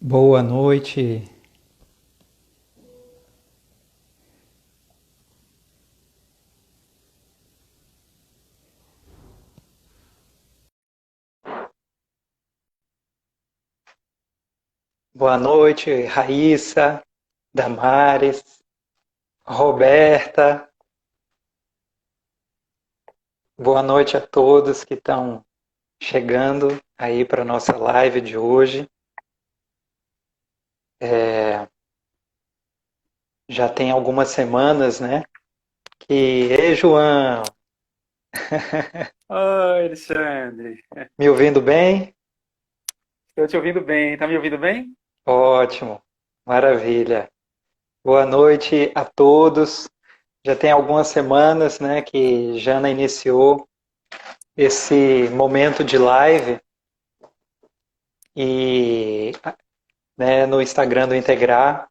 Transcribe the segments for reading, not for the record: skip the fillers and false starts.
Boa noite, boa noite, Raíssa, Damares, Roberta. Boa noite a todos que estão chegando aí para a nossa live de hoje. Já tem algumas semanas, né? Ei, João, Oi, Alexandre. me ouvindo bem? Estou te ouvindo bem. Tá me ouvindo bem? Ótimo, maravilha. Boa noite a todos. Já tem algumas semanas, né, que Jana iniciou esse momento de live e né, no Instagram do Integrar.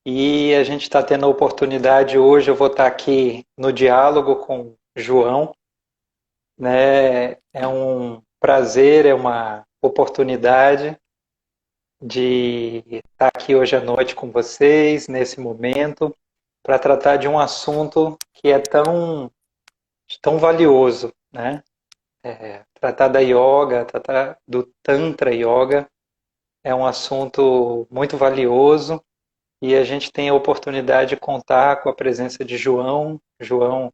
E a gente está tendo a oportunidade hoje, eu vou estar aqui no diálogo com o João. Né? É um prazer, é uma oportunidade de estar aqui hoje à noite com vocês, nesse momento, para tratar de um assunto que é tão valioso. Né? Tratar da yoga, tratar do Tantra Yoga, é um assunto muito valioso e a gente tem a oportunidade de contar com a presença de João. João,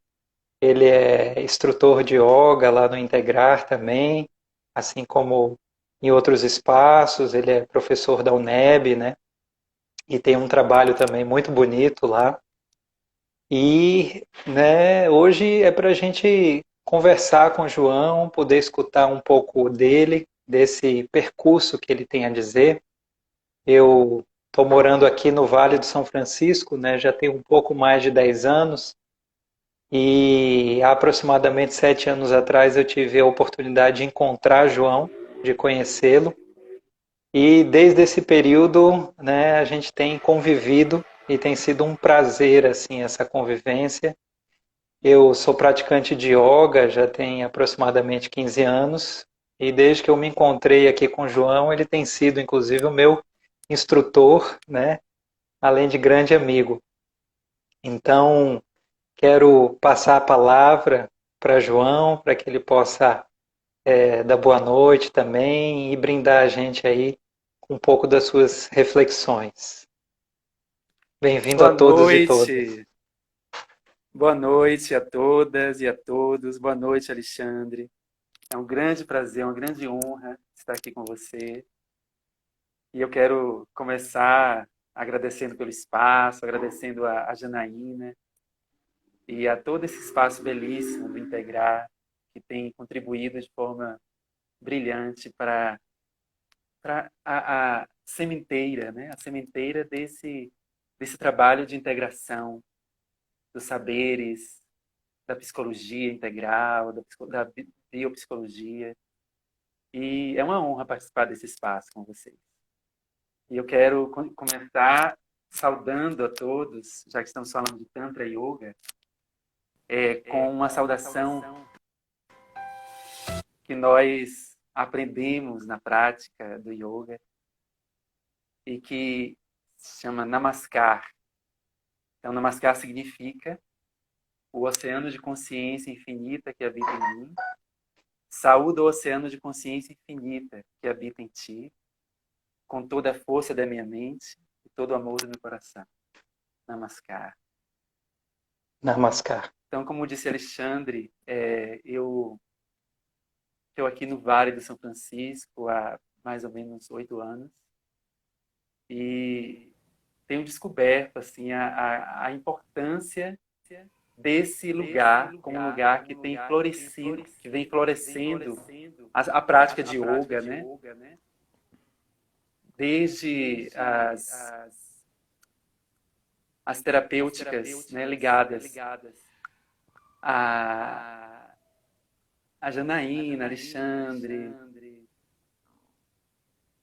ele é instrutor de yoga lá no Integrar também, assim como em outros espaços, ele é professor da UNEB, né? E tem um trabalho também muito bonito lá. E né, hoje é para a gente conversar com o João, poder escutar um pouco dele, desse percurso que ele tem a dizer. Eu estou morando aqui no Vale do São Francisco, né, já tem um pouco mais de 10 anos, e há aproximadamente 7 anos atrás eu tive a oportunidade de encontrar João, de conhecê-lo, e desde esse período, né, a gente tem convivido e tem sido um prazer assim essa convivência. Eu sou praticante de yoga já tem aproximadamente 15 anos, e desde que eu me encontrei aqui com o João, ele tem sido inclusive o meu instrutor, né, além de grande amigo. Então, quero passar a palavra para João, para que ele possa dar boa noite também e brindar a gente aí com um pouco das suas reflexões. Bem-vindo a Boa todos e todas. noite. Boa noite a todas e a todos. Boa noite, Alexandre. É um grande prazer, uma grande honra estar aqui com você. E eu quero começar agradecendo pelo espaço, agradecendo a Janaína e a todo esse espaço belíssimo do Integrar, que tem contribuído de forma brilhante para a sementeira, né? A sementeira desse trabalho de integração dos saberes, da psicologia integral, da biopsicologia. E é uma honra participar desse espaço com vocês. E eu quero começar saudando a todos, já que estamos falando de Tantra Yoga, com uma saudação que nós aprendemos na prática do yoga e que se chama Namaskar. Então, Namaskar significa o oceano de consciência infinita que habita em mim. Saúdo o oceano de consciência infinita que habita em ti, com toda a força da minha mente e todo o amor do meu coração. Namaskar. Namaskar. Então, como disse Alexandre, eu estou aqui no Vale do São Francisco há mais ou menos 8 anos e tenho descoberto assim a importância desse lugar como um lugar que tem florescido, que vem florescendo a prática de yoga, né? Desde as terapêuticas, né, ligadas a, a Janaína, Alexandre,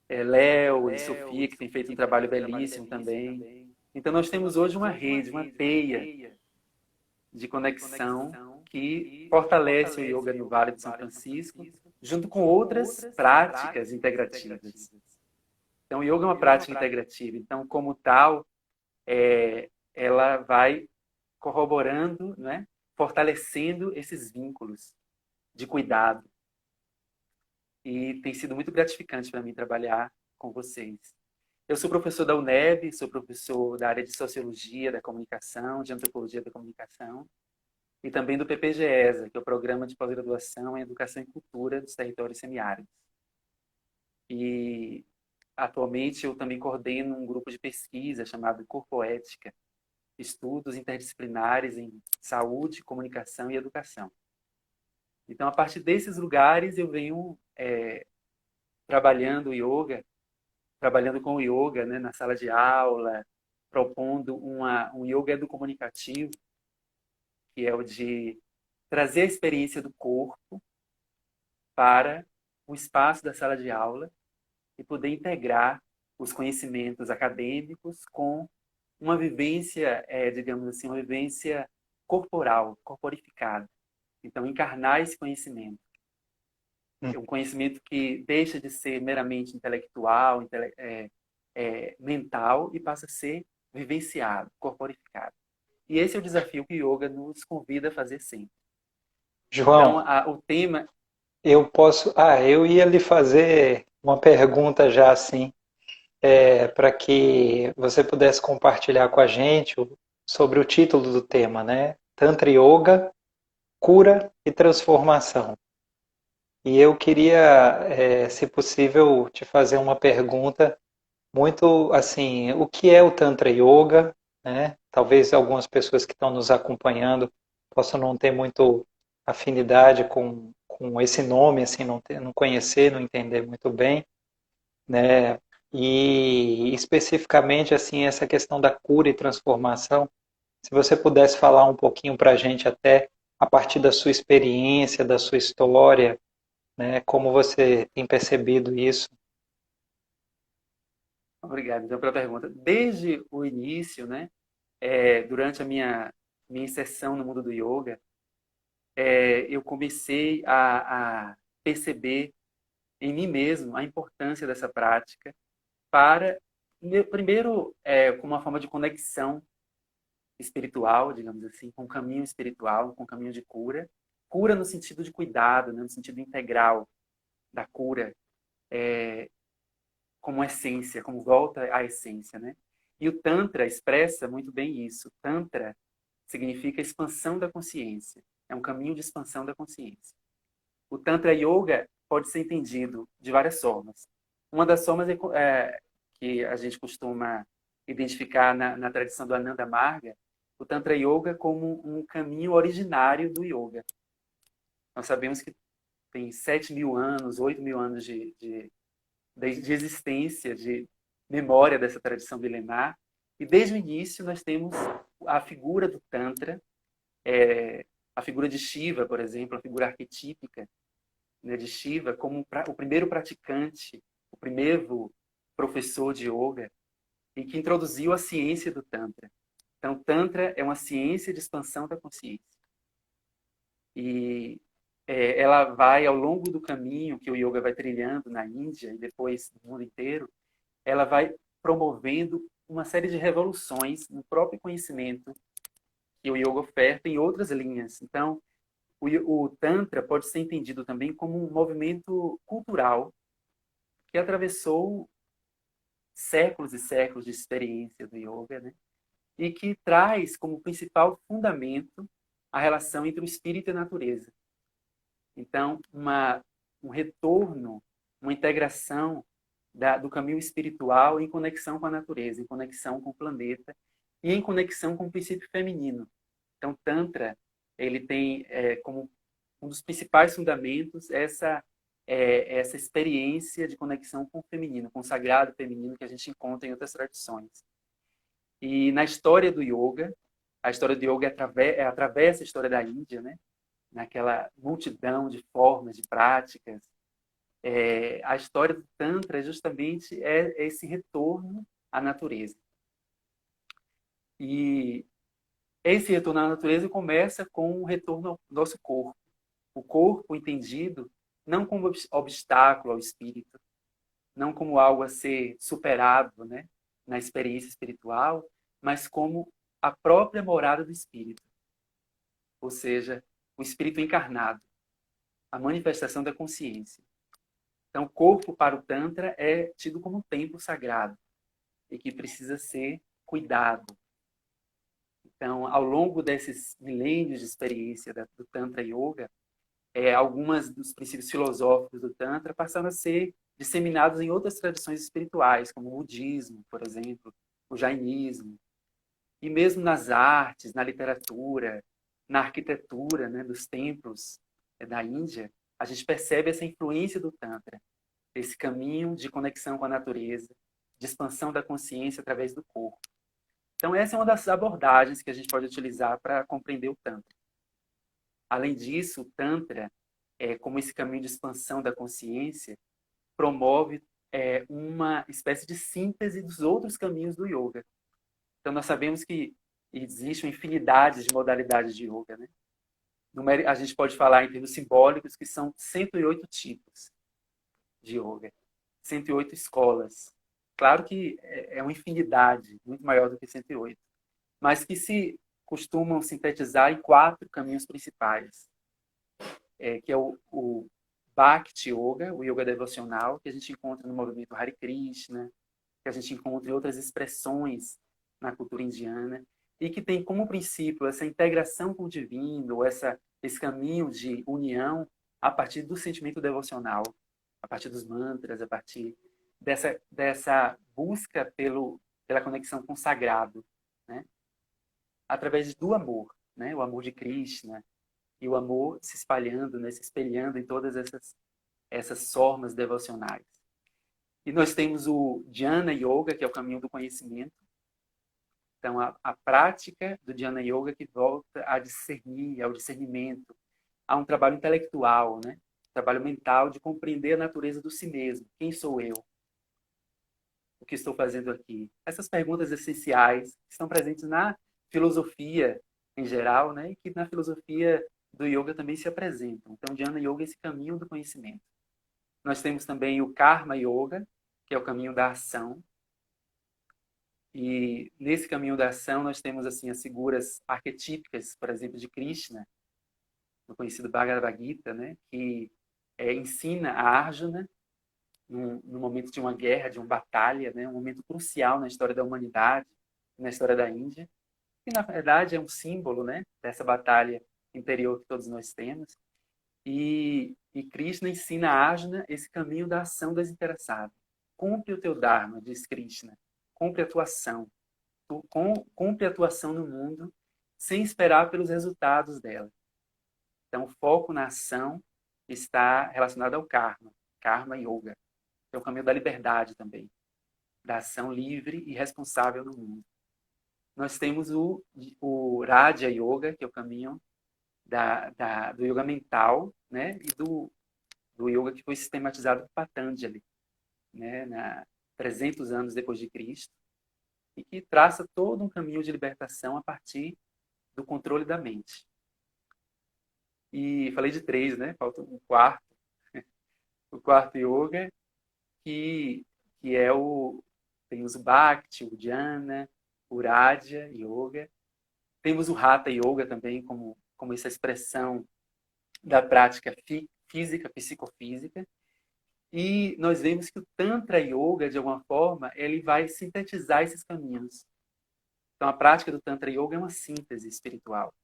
Léo e Sofia, que tem feito um trabalho belíssimo também. Então, nós temos hoje uma rede, uma teia de conexão que fortalece o yoga no Vale do São Francisco, junto com outras práticas integrativas. Então, o yoga é uma prática integrativa. Então, como tal, ela vai corroborando, né? Fortalecendo esses vínculos de cuidado. E tem sido muito gratificante para mim trabalhar com vocês. Eu sou professor da UNEB, sou professor da área de Sociologia da Comunicação, de Antropologia da Comunicação, e também do PPGESA, que é o Programa de Pós-Graduação em Educação e Cultura dos Territórios Semiáridos. E atualmente eu também coordeno um grupo de pesquisa chamado Corpoética, estudos interdisciplinares em saúde, comunicação e educação. Então, a partir desses lugares, eu venho trabalhando com o yoga, né, na sala de aula, propondo um yoga educomunicativo, que é o de trazer a experiência do corpo para o espaço da sala de aula e poder integrar os conhecimentos acadêmicos com uma vivência, digamos assim, uma vivência corporal, corporificada. Então, encarnar esse conhecimento. É um conhecimento que deixa de ser meramente intelectual, mental, e passa a ser vivenciado, corporificado. E esse é o desafio que o yoga nos convida a fazer sempre. Então, João, o tema... eu posso. Eu ia lhe fazer uma pergunta já assim, para que você pudesse compartilhar com a gente sobre o título do tema, né? Tantra Yoga, cura e transformação. E eu queria, se possível, te fazer uma pergunta muito assim, o que é o Tantra Yoga, né? Talvez algumas pessoas que estão nos acompanhando possam não ter muito afinidade com esse nome, assim, não conhecer, não entender muito bem, né? E especificamente assim essa questão da cura e transformação, se você pudesse falar um pouquinho para a gente até a partir da sua experiência, da sua história, né? Como você tem percebido isso? Obrigado, então, pela pergunta. Desde o início, né, durante a minha inserção no mundo do yoga, eu comecei a perceber em mim mesmo a importância dessa prática para, primeiro, como uma forma de conexão espiritual, digamos assim, com o caminho espiritual, com o caminho de cura. Cura no sentido de cuidado, né, no sentido integral da cura, como essência, como volta à essência, né? E o Tantra expressa muito bem isso. Tantra significa expansão da consciência. É um caminho de expansão da consciência. O Tantra Yoga pode ser entendido de várias formas. Uma das formas que a gente costuma identificar na tradição do Ananda Marga, o Tantra Yoga como um caminho originário do yoga. Nós sabemos que tem 7.000 anos, 8.000 anos de existência, de memória dessa tradição milenar. E desde o início nós temos a figura do Tantra, a figura de Shiva, por exemplo, a figura arquetípica, né, de Shiva como o primeiro praticante, o primeiro professor de yoga, e que introduziu a ciência do Tantra. Então, Tantra é uma ciência de expansão da consciência. E ela vai, ao longo do caminho que o yoga vai trilhando na Índia e depois no mundo inteiro, ela vai promovendo uma série de revoluções no próprio conhecimento que o yoga oferta em outras linhas. Então, o Tantra pode ser entendido também como um movimento cultural que atravessou séculos e séculos de experiência do yoga, né? E que traz como principal fundamento a relação entre o espírito e a natureza. Então, um retorno, uma integração do caminho espiritual em conexão com a natureza, em conexão com o planeta e em conexão com o princípio feminino. Então, Tantra, ele tem como um dos principais fundamentos essa experiência de conexão com o feminino, com o sagrado feminino que a gente encontra em outras tradições. E na história do yoga, a história do yoga atravessa a história da Índia, né? Naquela multidão de formas, de práticas. A história do Tantra justamente esse retorno à natureza. E esse retorno à natureza começa com o retorno ao nosso corpo. O corpo entendido não como obstáculo ao espírito, não como algo a ser superado, né, na experiência espiritual, mas como a própria morada do espírito, ou seja, o espírito encarnado, a manifestação da consciência. Então, o corpo para o Tantra é tido como um templo sagrado e que precisa ser cuidado. Então, ao longo desses milênios de experiência do Tantra Yoga, algumas dos princípios filosóficos do Tantra passaram a ser disseminados em outras tradições espirituais, como o budismo, por exemplo, o jainismo, e mesmo nas artes, na literatura, na arquitetura, né, dos templos da Índia, a gente percebe essa influência do Tantra, esse caminho de conexão com a natureza, de expansão da consciência através do corpo. Então, essa é uma das abordagens que a gente pode utilizar para compreender o Tantra. Além disso, o Tantra, como esse caminho de expansão da consciência, promove uma espécie de síntese dos outros caminhos do yoga. Então, nós sabemos que existe uma infinidade de modalidades de yoga, né? A gente pode falar em termos simbólicos que são 108 tipos de yoga, 108 escolas. Claro que é uma infinidade, muito maior do que 108, mas que se costumam sintetizar em 4 caminhos principais, que é o Bhakti Yoga, o yoga devocional, que a gente encontra no movimento Hare Krishna, que a gente encontra em outras expressões na cultura indiana, e que tem como princípio essa integração com o divino, ou esse caminho de união a partir do sentimento devocional, a partir dos mantras, a partir dessa busca pela conexão com o sagrado, né? Através do amor, né? O amor de Krishna, e o amor se espalhando, né? Se espelhando em todas essas formas devocionais. E nós temos o Jnana Yoga, que é o caminho do conhecimento. Então, a prática do Jnana Yoga que volta a discernir, ao discernimento, a um trabalho intelectual, né? Trabalho mental de compreender a natureza do si mesmo. Quem sou eu? O que estou fazendo aqui? Essas perguntas essenciais que estão presentes na filosofia em geral, né? E que na filosofia do yoga também se apresentam. Então, Jnana Yoga é esse caminho do conhecimento. Nós temos também o Karma Yoga, que é o caminho da ação. E nesse caminho da ação nós temos assim as figuras arquetípicas, por exemplo, de Krishna, no conhecido Bhagavad Gita, né, que ensina a Arjuna no momento de uma guerra, de uma batalha, né, um momento crucial na história da humanidade, na história da Índia, que na verdade é um símbolo, né, dessa batalha interior que todos nós temos. E Krishna ensina a Arjuna esse caminho da ação desinteressada. Cumpre o teu Dharma, diz Krishna. Cumpre a tua ação. Cumpre a tua ação no mundo sem esperar pelos resultados dela. Então, o foco na ação está relacionado ao karma. Karma Yoga. É o caminho da liberdade também. Da ação livre e responsável no mundo. Nós temos o Raja Yoga, que é o caminho do yoga mental, né? E do yoga que foi sistematizado por Patanjali, né? 300 anos depois de Cristo, e que traça todo um caminho de libertação a partir do controle da mente. E falei de 3, né? Falta o quarto. O quarto yoga, que é temos o Bhakti, o Dhyana, o Raja Yoga. Temos o Hatha Yoga também, como essa expressão da prática física, psicofísica. E nós vemos que o Tantra Yoga, de alguma forma, ele vai sintetizar esses caminhos. Então, a prática do Tantra Yoga é uma síntese espiritual.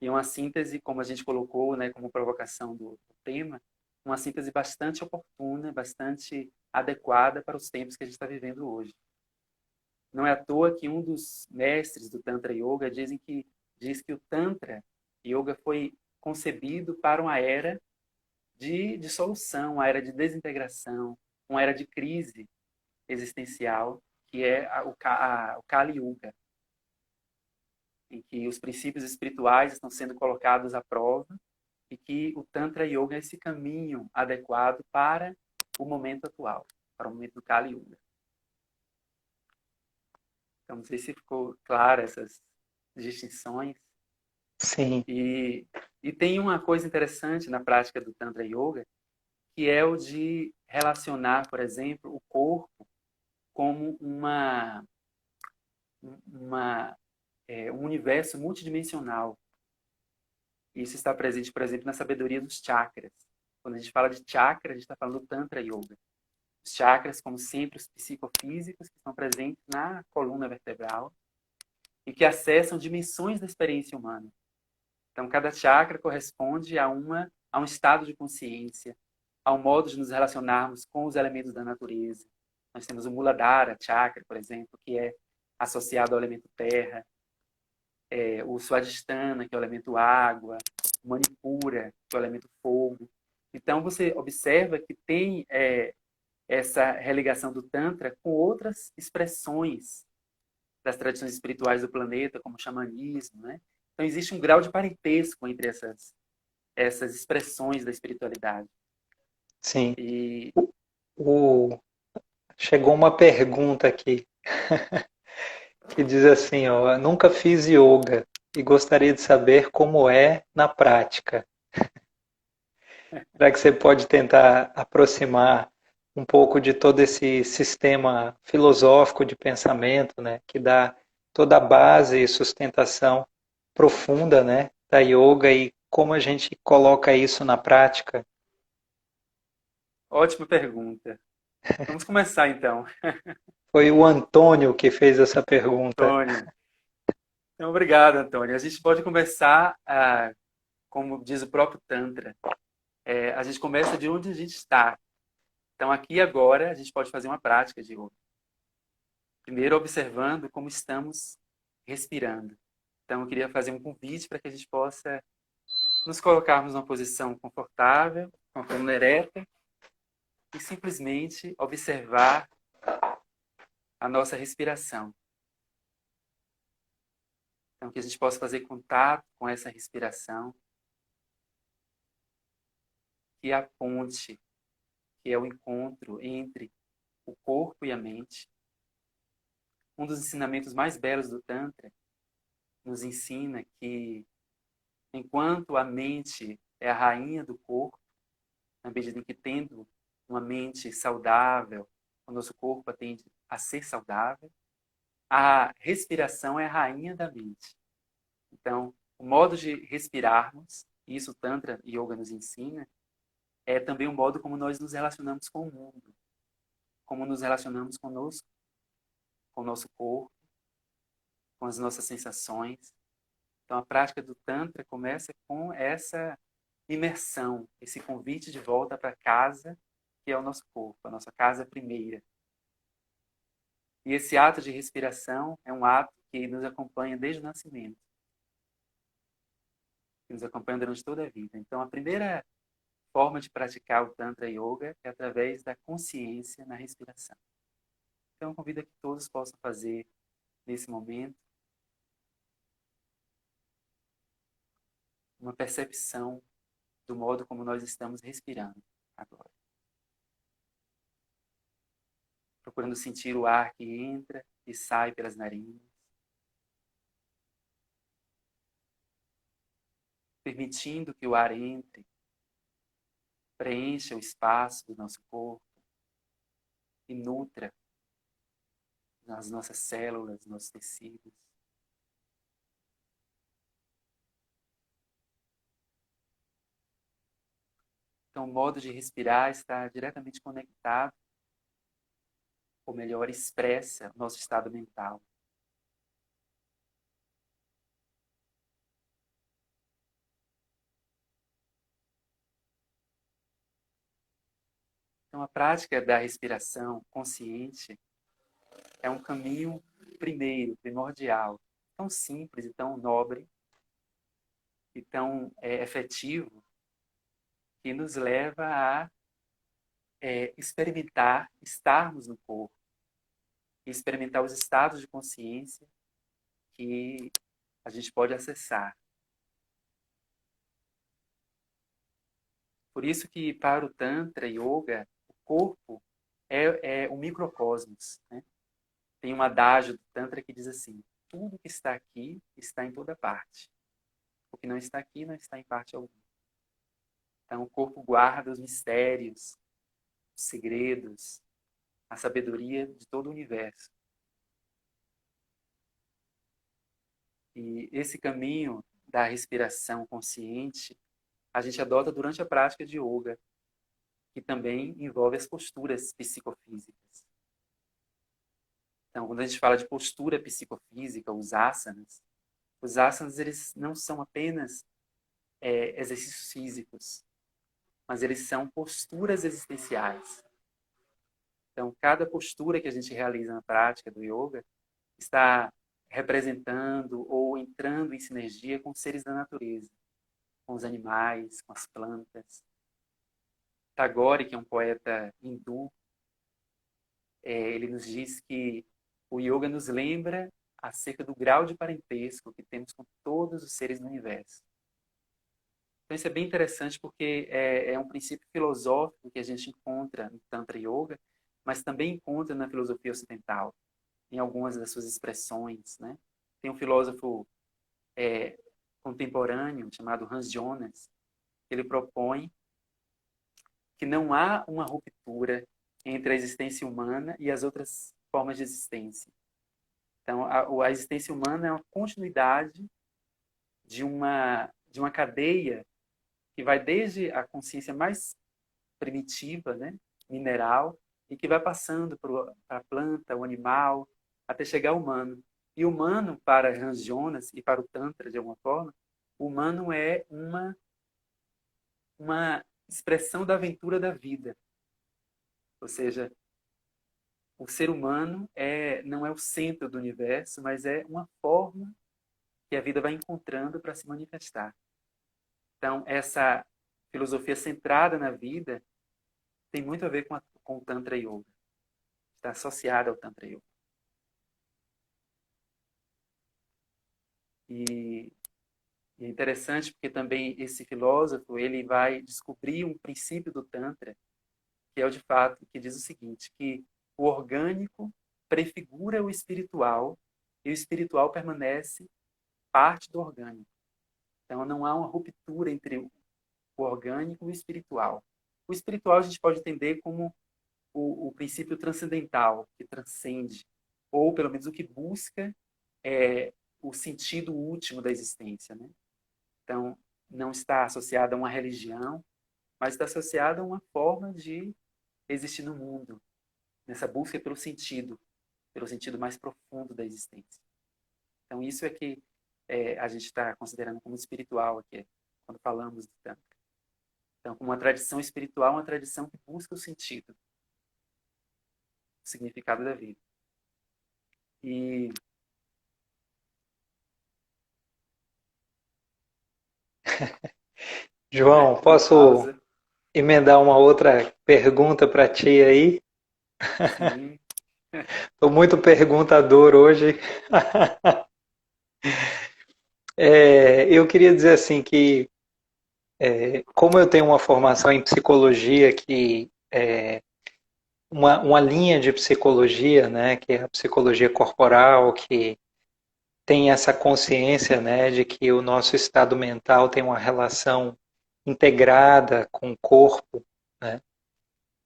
E uma síntese, como a gente colocou, né, como provocação do tema, uma síntese bastante oportuna, bastante adequada para os tempos que a gente está vivendo hoje. Não é à toa que um dos mestres do Tantra Yoga diz que o Tantra Yoga foi concebido para uma era de dissolução, uma era de desintegração, uma era de crise existencial, que é o Kali Yuga, em que os princípios espirituais estão sendo colocados à prova e que o Tantra Yoga é esse caminho adequado para o momento atual, para o momento do Kali Yuga. Então, não sei se ficou claro essas distinções. Sim. E tem uma coisa interessante na prática do Tantra Yoga, que é o de relacionar, por exemplo, o corpo como um universo multidimensional. Isso está presente, por exemplo, na sabedoria dos chakras. Quando a gente fala de chakra, a gente está falando do Tantra Yoga. Os chakras, como sempre, os psicofísicos que estão presentes na coluna vertebral e que acessam dimensões da experiência humana. Então, cada chakra corresponde a um estado de consciência, a um modo de nos relacionarmos com os elementos da natureza. Nós temos o Muladhara Chakra, por exemplo, que é associado ao elemento terra, o Swadhisthana, que é o elemento água, o Manipura, que é o elemento fogo. Então, você observa que tem essa religação do Tantra com outras expressões das tradições espirituais do planeta, como o xamanismo, né? Então, existe um grau de parentesco entre essas expressões da espiritualidade. Sim. E O... Chegou uma pergunta aqui que diz assim, ó, nunca fiz yoga e gostaria de saber como é na prática. Será que você pode tentar aproximar um pouco de todo esse sistema filosófico de pensamento, né, que dá toda a base e sustentação profunda, né, da yoga e como a gente coloca isso na prática? ótima pergunta. Vamos começar, então. Foi o Antônio que fez essa pergunta. Antônio. Então, obrigado, Antônio. A gente pode começar, como diz o próprio Tantra, a gente começa de onde a gente está. Então, aqui e agora, a gente pode fazer uma prática de yoga. Primeiro, observando como estamos respirando. Então, eu queria fazer um convite para que a gente possa nos colocarmos numa posição confortável, com a coluna ereta, e simplesmente observar a nossa respiração. Então, que a gente possa fazer contato com essa respiração, que é a ponte, que é o encontro entre o corpo e a mente. Um dos ensinamentos mais belos do Tantra nos ensina que, enquanto a mente é a rainha do corpo, na medida em que, tendo uma mente saudável, o nosso corpo tende a ser saudável, a respiração é a rainha da mente. Então, o modo de respirarmos, e isso o Tantra Yoga nos ensina, é também o modo como nós nos relacionamos com o mundo, como nos relacionamos conosco, com o nosso corpo, com as nossas sensações. Então, a prática do Tantra começa com essa imersão, esse convite de volta para casa, que é o nosso corpo, a nossa casa primeira. E esse ato de respiração é um ato que nos acompanha desde o nascimento, que nos acompanha durante toda a vida. Então, a primeira forma de praticar o Tantra Yoga é através da consciência na respiração. Então, eu convido a que todos possam fazer nesse momento uma percepção do modo como nós estamos respirando agora. Procurando sentir o ar que entra e sai pelas narinas. Permitindo que o ar entre, preencha o espaço do nosso corpo e nutra as nossas células, nossos tecidos. Então, o modo de respirar está diretamente conectado, ou melhor, expressa o nosso estado mental. Então, a prática da respiração consciente é um caminho primeiro, primordial, tão simples e tão nobre e tão efetivo, que nos leva a experimentar estarmos no corpo, experimentar os estados de consciência que a gente pode acessar. Por isso que para o Tantra Yoga, o corpo é o microcosmos, né? Tem um adágio do Tantra que diz assim: tudo que está aqui está em toda parte. O que não está aqui não está em parte alguma. Então, o corpo guarda os mistérios os segredos, a sabedoria de todo o universo. E esse caminho da respiração consciente a gente adota durante a prática de yoga, que também envolve as posturas psicofísicas. Então, quando a gente fala de postura psicofísica, os asanas eles não são apenas exercícios físicos, mas eles são posturas existenciais. Então, cada postura que a gente realiza na prática do yoga está representando ou entrando em sinergia com os seres da natureza, com os animais, com as plantas. Tagore, que é um poeta hindu, ele nos diz que o yoga nos lembra acerca do grau de parentesco que temos com todos os seres do universo. Então isso é bem interessante porque é um princípio filosófico que a gente encontra no Tantra Yoga, mas também encontra na filosofia ocidental, em algumas das suas expressões, né? Tem um filósofo contemporâneo chamado Hans Jonas, que ele propõe que não há uma ruptura entre a existência humana e as outras formas de existência. Então, a existência humana é uma continuidade de uma cadeia que vai desde a consciência mais primitiva, né, mineral, e que vai passando para a planta, o animal, até chegar ao humano. E o humano, para Hans Jonas e para o Tantra, de alguma forma, o humano é uma expressão da aventura da vida. Ou seja, o ser humano não é o centro do universo, mas é uma forma que a vida vai encontrando para se manifestar. Então, essa filosofia centrada na vida tem muito a ver com o Tantra Yoga. Está associada ao Tantra Yoga. E é interessante porque também esse filósofo ele vai descobrir um princípio do Tantra, que é o de fato, que diz o seguinte, que o orgânico prefigura o espiritual e o espiritual permanece parte do orgânico. Então não há uma ruptura entre o orgânico e o espiritual. O espiritual a gente pode entender como o princípio transcendental, que transcende, ou pelo menos o que busca o sentido último da existência, né? Então não está associado a uma religião, mas está associado a uma forma de existir no mundo, nessa busca pelo sentido mais profundo da existência. Então isso é que a gente está considerando como espiritual aqui, quando falamos do Tantra. Então, como uma tradição espiritual, uma tradição que busca o sentido, o significado da vida. E João, uma posso pausa, emendar uma outra pergunta para ti aí? sim, Estou muito perguntador hoje. Eu queria dizer assim que, como eu tenho uma formação em psicologia, que uma linha de psicologia, né, que é a psicologia corporal, que tem essa consciência, né, de que o nosso estado mental tem uma relação integrada com o corpo, né?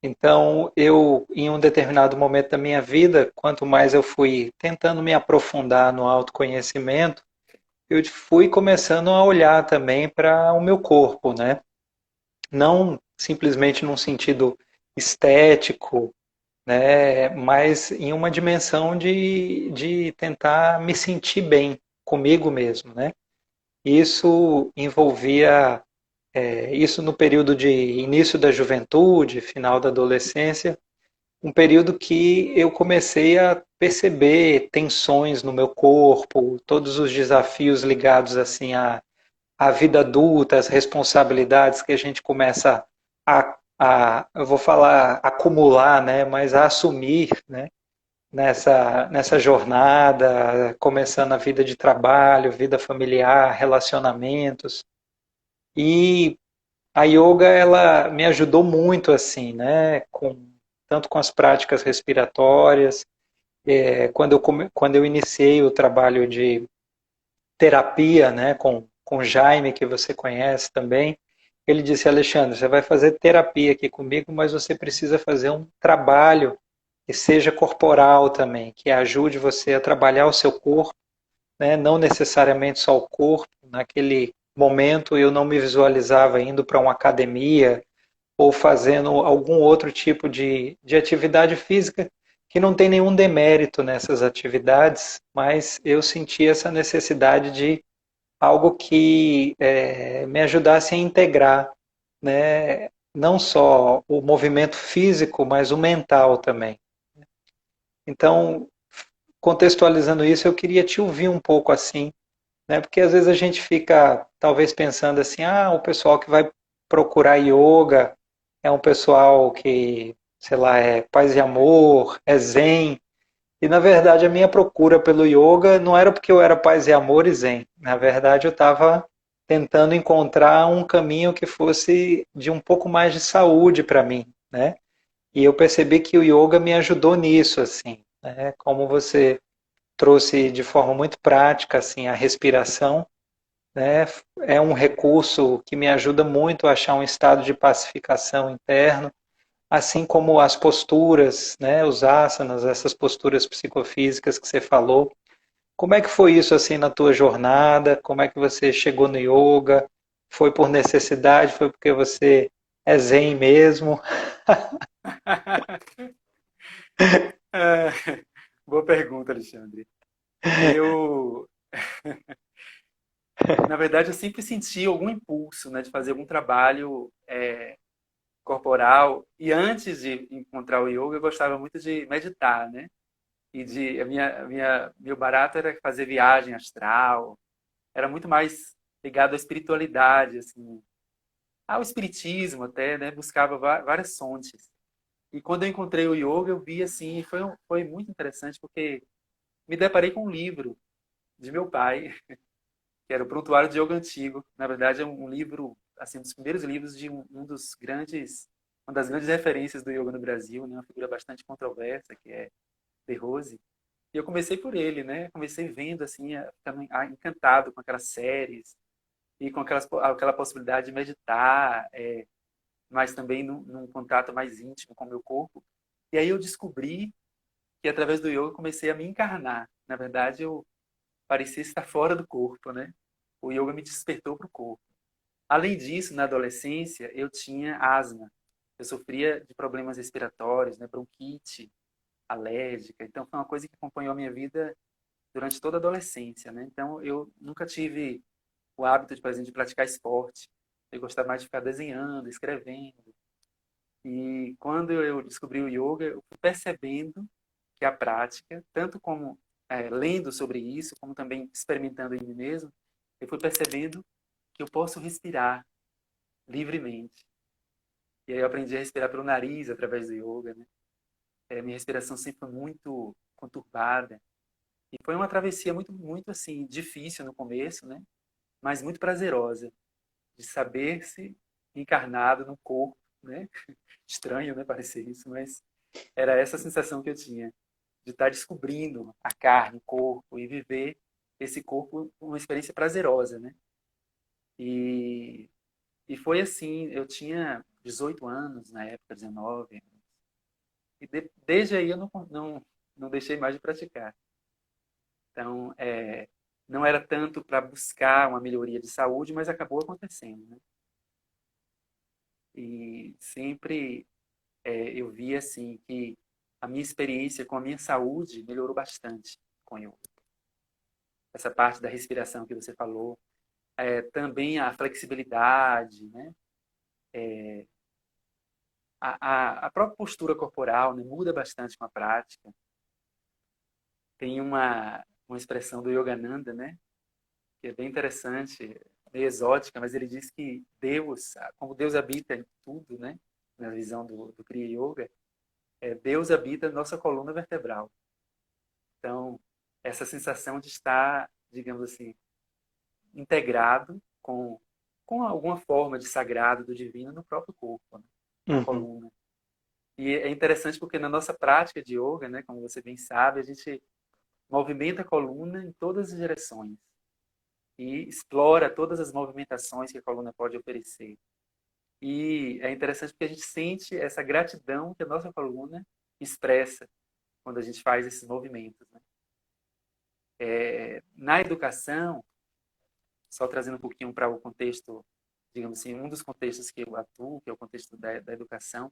Então, eu, em um determinado momento da minha vida, quanto mais eu fui tentando me aprofundar no autoconhecimento, eu fui começando a olhar também para o meu corpo, né? Não simplesmente num sentido estético, né? Mas em uma dimensão de tentar me sentir bem comigo mesmo, né? Isso envolvia isso no período de início da juventude, final da adolescência, um período que eu comecei a perceber tensões no meu corpo, todos os desafios ligados assim à vida adulta, as responsabilidades que a gente começa eu vou falar acumular, né, mas a assumir, né, nessa jornada, começando a vida de trabalho, vida familiar, relacionamentos. E a yoga ela me ajudou muito assim, né, tanto com as práticas respiratórias, quando eu iniciei o trabalho de terapia, né, com Jaime, que você conhece também, Ele disse, Alexandre, você vai fazer terapia aqui comigo, mas você precisa fazer um trabalho que seja corporal também, que ajude você a trabalhar o seu corpo, né? Não necessariamente só o corpo. Naquele momento eu não me visualizava indo para uma academia ou fazendo algum outro tipo de atividade física que não tem nenhum demérito nessas atividades, mas eu senti essa necessidade de algo que me ajudasse a integrar, né, não só o movimento físico, mas o mental também. Então, contextualizando isso, eu queria te ouvir um pouco assim, né, porque às vezes a gente fica talvez pensando assim, o pessoal que vai procurar yoga é um pessoal que, sei lá, é paz e amor, é zen, e na verdade a minha procura pelo yoga não era porque eu era paz e amor e zen. Na verdade eu estava tentando encontrar um caminho que fosse de um pouco mais de saúde para mim, né? E eu percebi que o yoga me ajudou nisso, assim, né? Como você trouxe de forma muito prática, assim, a respiração, né? É um recurso que me ajuda muito a achar um estado de pacificação interno, assim como as posturas, né, os asanas, essas posturas psicofísicas que você falou. Como é que foi isso assim na tua jornada? Como é que você chegou no yoga? Foi por necessidade? Foi porque você é zen mesmo? Ah, boa pergunta, Alexandre. Eu, na verdade, eu sempre senti algum impulso, né, de fazer algum trabalho corporal. E antes de encontrar o yoga, eu gostava muito de meditar, né? E meu barato era fazer viagem astral. Era muito mais ligado à espiritualidade, assim, ao espiritismo até, né? Buscava várias fontes. E quando eu encontrei o yoga, eu vi assim, foi muito interessante porque me deparei com um livro de meu pai, que era o Prontuário de Yoga Antigo. Na verdade, é um livro, assim, um dos primeiros livros de uma das grandes referências do yoga no Brasil, né? Uma figura bastante controversa, que é De Rose. E eu comecei por ele, né? Comecei vendo, assim, ficando encantado com aquelas séries e com aquela possibilidade de meditar, mas também num contato mais íntimo com o meu corpo. E aí eu descobri que através do yoga eu comecei a me encarnar. Na verdade, eu parecia estar fora do corpo, né? O yoga me despertou para o corpo. Além disso, na adolescência, eu tinha asma. Eu sofria de problemas respiratórios, né? Bronquite, alérgica. Então, foi uma coisa que acompanhou a minha vida durante toda a adolescência, né? Então, eu nunca tive o hábito, por exemplo, de praticar esporte. Eu gostava mais de ficar desenhando, escrevendo. E quando eu descobri o yoga, eu fui percebendo que a prática, tanto como lendo sobre isso, como também experimentando em mim mesmo, eu fui percebendo que eu posso respirar livremente. E aí eu aprendi a respirar pelo nariz através do yoga, né? Minha respiração sempre foi muito conturbada. E foi uma travessia muito assim, difícil no começo, né? Mas muito prazerosa, de saber-se encarnado no corpo, né? Estranho, né, parecer isso, mas era essa a sensação que eu tinha, de estar descobrindo a carne, o corpo e viver esse corpo uma experiência prazerosa, né? E, e foi assim, eu tinha 18 anos na época, 19, e desde aí eu não deixei mais de praticar. Então, não era tanto para buscar uma melhoria de saúde, mas acabou acontecendo, né? E sempre eu vi assim que a minha experiência com a minha saúde melhorou bastante com yoga. Essa parte da respiração que você falou, também a flexibilidade, né? A própria postura corporal, né, muda bastante com a prática. Tem uma expressão do Yogananda, né, que é bem interessante, meio exótica, mas ele diz que Deus, como Deus habita em tudo, né, na visão do Kriya Yoga, Deus habita na nossa coluna vertebral. Então, essa sensação de estar, digamos assim, integrado com alguma forma de sagrado, do divino no próprio corpo, né, na Uhum. coluna. E é interessante porque na nossa prática de yoga, né, como você bem sabe, a gente movimenta a coluna em todas as direções e explora todas as movimentações que a coluna pode oferecer. E é interessante porque a gente sente essa gratidão que a nossa coluna expressa quando a gente faz esses movimentos, né? Na educação, só trazendo um pouquinho para o contexto, digamos assim, um dos contextos que eu atuo, que é o contexto da educação,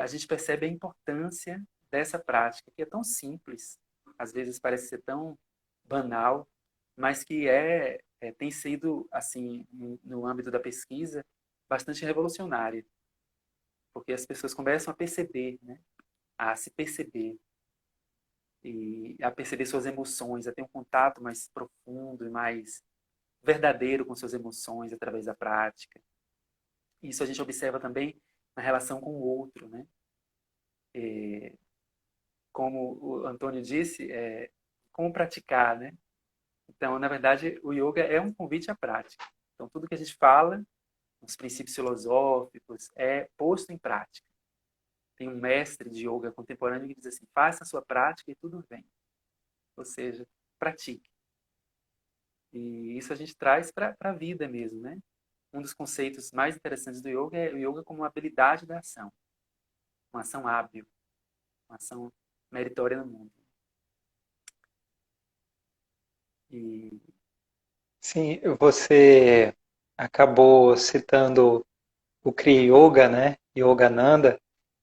a gente percebe a importância dessa prática, que é tão simples, às vezes parece ser tão banal, mas que tem sido, assim, no âmbito da pesquisa, bastante revolucionária, porque as pessoas começam a perceber, né? A se perceber e a perceber suas emoções, a ter um contato mais profundo e mais verdadeiro com suas emoções através da prática. Isso a gente observa também na relação com o outro, né? Como o Antônio disse, como praticar, né? Então, na verdade, o yoga é um convite à prática. Então, tudo que a gente fala, os princípios filosóficos, é posto em prática. Tem um mestre de yoga contemporâneo que diz assim: faça a sua prática e tudo vem. Ou seja, pratique. E isso a gente traz para a vida mesmo, né? Um dos conceitos mais interessantes do yoga é o yoga como uma habilidade da ação, uma ação hábil, uma ação meritória no mundo. E Sim, você acabou citando o Kriya Yoga, né? Yogananda,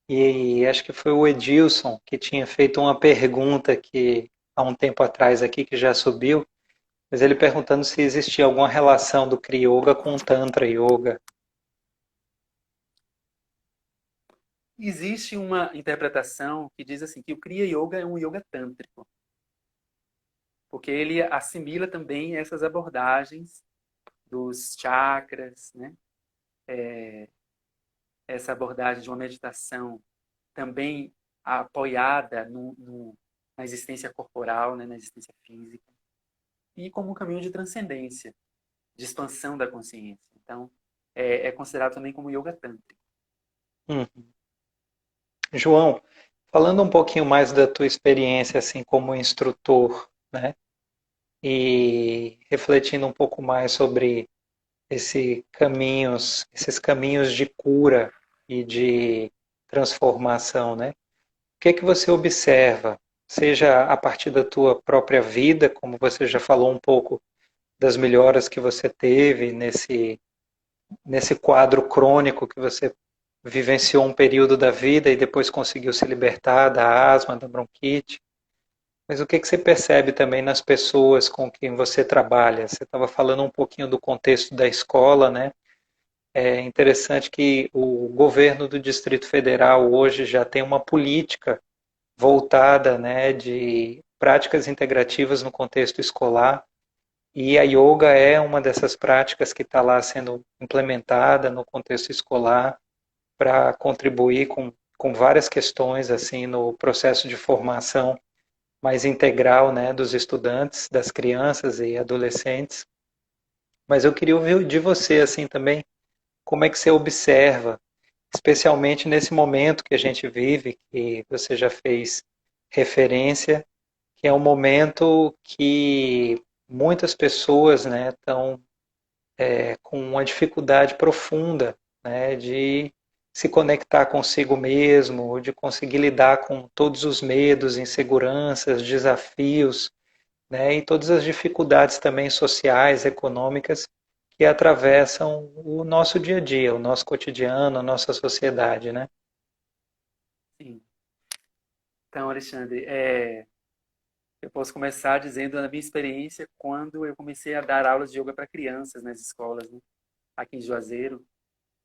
e acho que foi o Edilson que tinha feito uma pergunta que há um tempo atrás aqui que já subiu, mas ele perguntando se existia alguma relação do Kriya Yoga com o Tantra Yoga. existe uma interpretação que diz assim que o Kriya Yoga é um yoga tântrico, porque ele assimila também essas abordagens dos chakras, né? Essa abordagem de uma meditação também apoiada na existência corporal, né? Na existência física, e como um caminho de transcendência, de expansão da consciência. Então, é considerado também como yoga tântrico. Hum. João, falando um pouquinho mais da tua experiência assim como instrutor, né? E refletindo um pouco mais sobre esses caminhos de cura e de transformação, né? O que é que você observa, seja a partir da tua própria vida, como você já falou um pouco das melhoras que você teve nesse quadro crônico que você vivenciou um período da vida e depois conseguiu se libertar da asma, da bronquite. Mas o que que você percebe também nas pessoas com quem você trabalha? Você estava falando um pouquinho do contexto da escola, né? É interessante que o governo do Distrito Federal hoje já tem uma política voltada, né, de práticas integrativas no contexto escolar, e a yoga é uma dessas práticas que está lá sendo implementada no contexto escolar para contribuir com várias questões assim no processo de formação mais integral, né, dos estudantes, das crianças e adolescentes. Mas eu queria ouvir de você assim também, como é que você observa, especialmente nesse momento que a gente vive, que você já fez referência, que é um momento que muitas pessoas, né, estão com uma dificuldade profunda, né, de se conectar consigo mesmo, de conseguir lidar com todos os medos, inseguranças, desafios, né, e todas as dificuldades também sociais, econômicas que atravessam o nosso dia a dia, o nosso cotidiano, a nossa sociedade, né? Sim. Então, Alexandre, eu posso começar dizendo a minha experiência quando eu comecei a dar aulas de yoga para crianças nas escolas, né? Aqui em Juazeiro,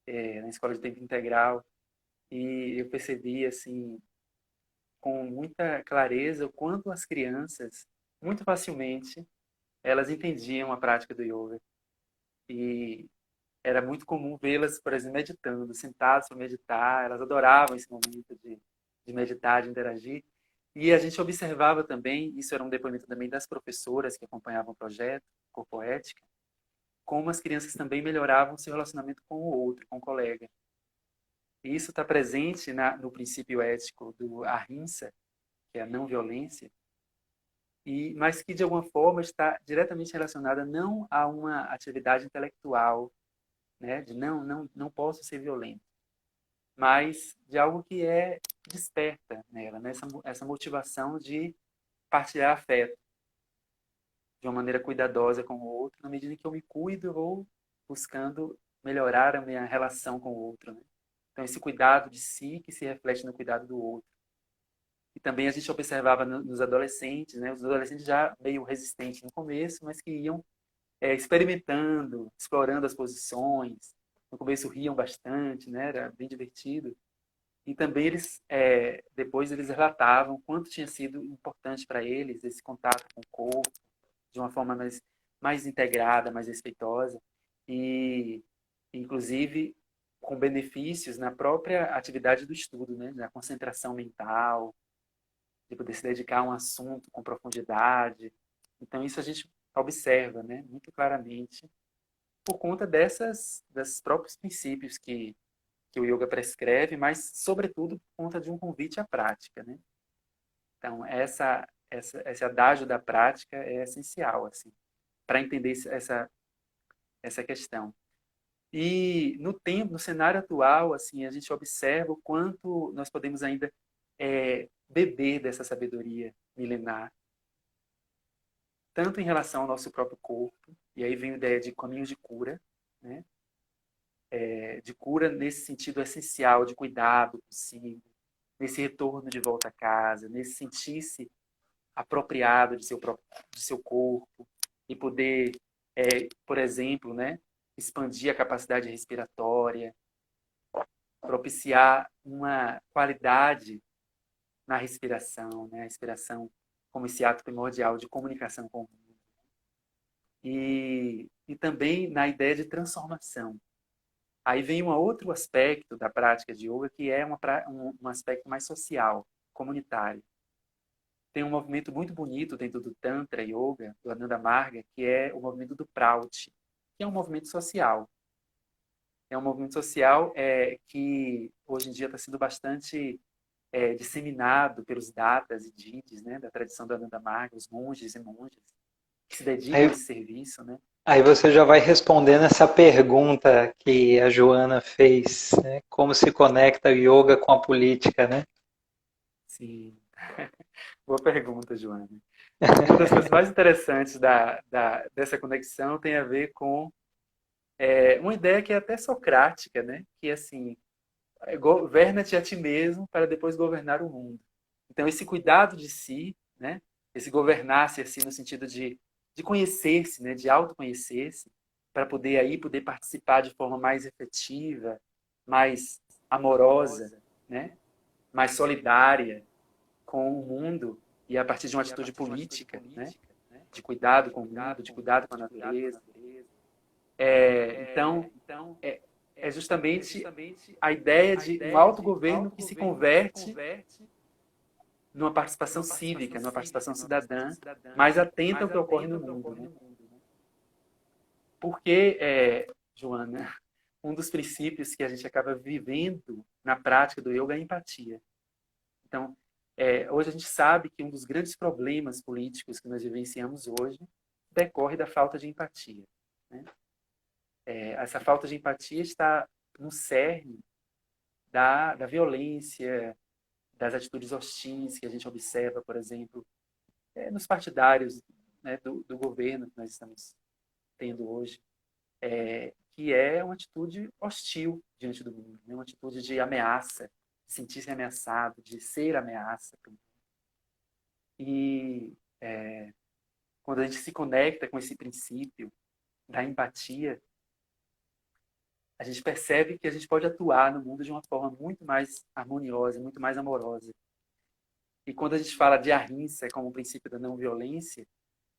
na escola de tempo integral, e eu percebi assim com muita clareza o quanto as crianças, muito facilmente, elas entendiam a prática do yoga. E era muito comum vê-las, por exemplo, meditando, sentadas para meditar. Elas adoravam esse momento de meditar, de interagir. E a gente observava também, isso era um depoimento também das professoras que acompanhavam o projeto, Corpoética, como as crianças também melhoravam seu relacionamento com o outro, com o colega. E isso está presente no princípio ético do Ahimsa, que é a não violência, mas que de alguma forma está diretamente relacionada não a uma atividade intelectual né? De não posso ser violento, mas de algo que desperta nela, né? Essa motivação de partilhar afeto de uma maneira cuidadosa com o outro. Na medida em que eu me cuido, eu vou buscando melhorar a minha relação com o outro, né? Então, esse cuidado de si que se reflete no cuidado do outro. E também a gente observava nos adolescentes, né? Os adolescentes já meio resistentes no começo, mas que iam experimentando, explorando as posições. No começo riam bastante, né? Era bem divertido. E também depois eles relatavam quanto tinha sido importante para eles esse contato com o corpo, de uma forma mais integrada, mais respeitosa. E, inclusive, com benefícios na própria atividade do estudo, né? Na concentração mental, de poder se dedicar a um assunto com profundidade. Então, isso a gente observa, né? Muito claramente, por conta desses próprios princípios que o yoga prescreve, mas, sobretudo, por conta de um convite à prática, né? Então, esse adágio da prática é essencial, assim, para entender essa questão. E no cenário atual, assim, a gente observa o quanto nós podemos ainda beber dessa sabedoria milenar, tanto em relação ao nosso próprio corpo, e aí vem a ideia de caminhos de cura, né? De cura nesse sentido essencial, de cuidado consigo, nesse retorno de volta a casa, nesse sentir-se apropriado de seu corpo e poder, por exemplo, né, expandir a capacidade respiratória, propiciar uma qualidade na respiração, né, a respiração como esse ato primordial de comunicação com o mundo. E também na ideia de transformação. Aí vem um outro aspecto da prática de yoga, que é um aspecto mais social, comunitário. Tem um movimento muito bonito dentro do Tantra Yoga, do Ananda Marga, que é o movimento do Praut, que é um movimento social. É um movimento social que hoje em dia está sendo bastante disseminado pelos datas e didis, né, da tradição do Ananda Marga, os monges e monjas que se dedicam Aí, a esse serviço, né? aí você já vai respondendo essa pergunta que a Joana fez, né? Como se conecta o yoga com a política, né? Sim. Boa pergunta, Joana. Uma das coisas mais interessantes dessa conexão tem a ver com uma ideia que é até socrática, né? Que assim, governa-te a ti mesmo para depois governar o mundo. Então, esse cuidado de si, né? Esse governar-se assim no sentido de conhecer-se, né? De autoconhecer-se, para poder participar de forma mais efetiva, mais amorosa, né? Mais solidária com o mundo e a partir de uma atitude política, né? De cuidado com o mundo, de cuidado com a natureza. Então, é, é justamente a ideia de um autogoverno que se converte numa participação cívica, numa participação cidadã, mais atenta ao que ocorre no mundo, né? Porque, Joana, um dos princípios que a gente acaba vivendo na prática do yoga é a empatia. Então, hoje a gente sabe que um dos grandes problemas políticos que nós vivenciamos hoje decorre da falta de empatia, né? Essa falta de empatia está no cerne da violência, das atitudes hostis que a gente observa, por exemplo, nos partidários, né, do governo que nós estamos tendo hoje, que é uma atitude hostil diante do mundo, né? Uma atitude de ameaça, de sentir-se ameaçado, de ser ameaça. E quando a gente se conecta com esse princípio da empatia, a gente percebe que a gente pode atuar no mundo de uma forma muito mais harmoniosa, muito mais amorosa. E quando a gente fala de ahimsa como o princípio da não violência,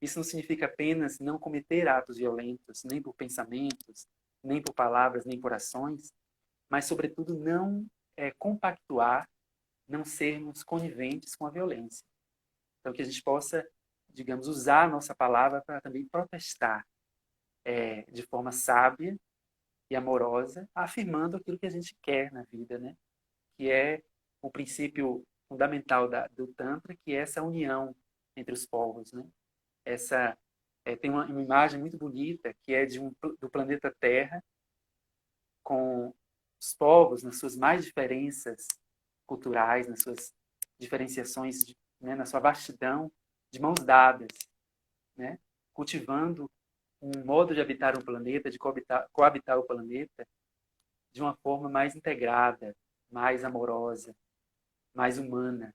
isso não significa apenas não cometer atos violentos, nem por pensamentos, nem por palavras, nem por ações, mas, sobretudo, não compactuar, não sermos coniventes com a violência. Então, que a gente possa, digamos, usar a nossa palavra para também protestar de forma sábia e amorosa, afirmando aquilo que a gente quer na vida, né? Que é o princípio fundamental do Tantra, que é essa união entre os povos, né? Tem uma imagem muito bonita que é do planeta Terra, com os povos nas suas mais diferenças culturais, nas suas diferenciações, né, na sua vastidão, de mãos dadas, né, cultivando um modo de habitar um planeta, de coabitar o planeta de uma forma mais integrada, mais amorosa, mais humana.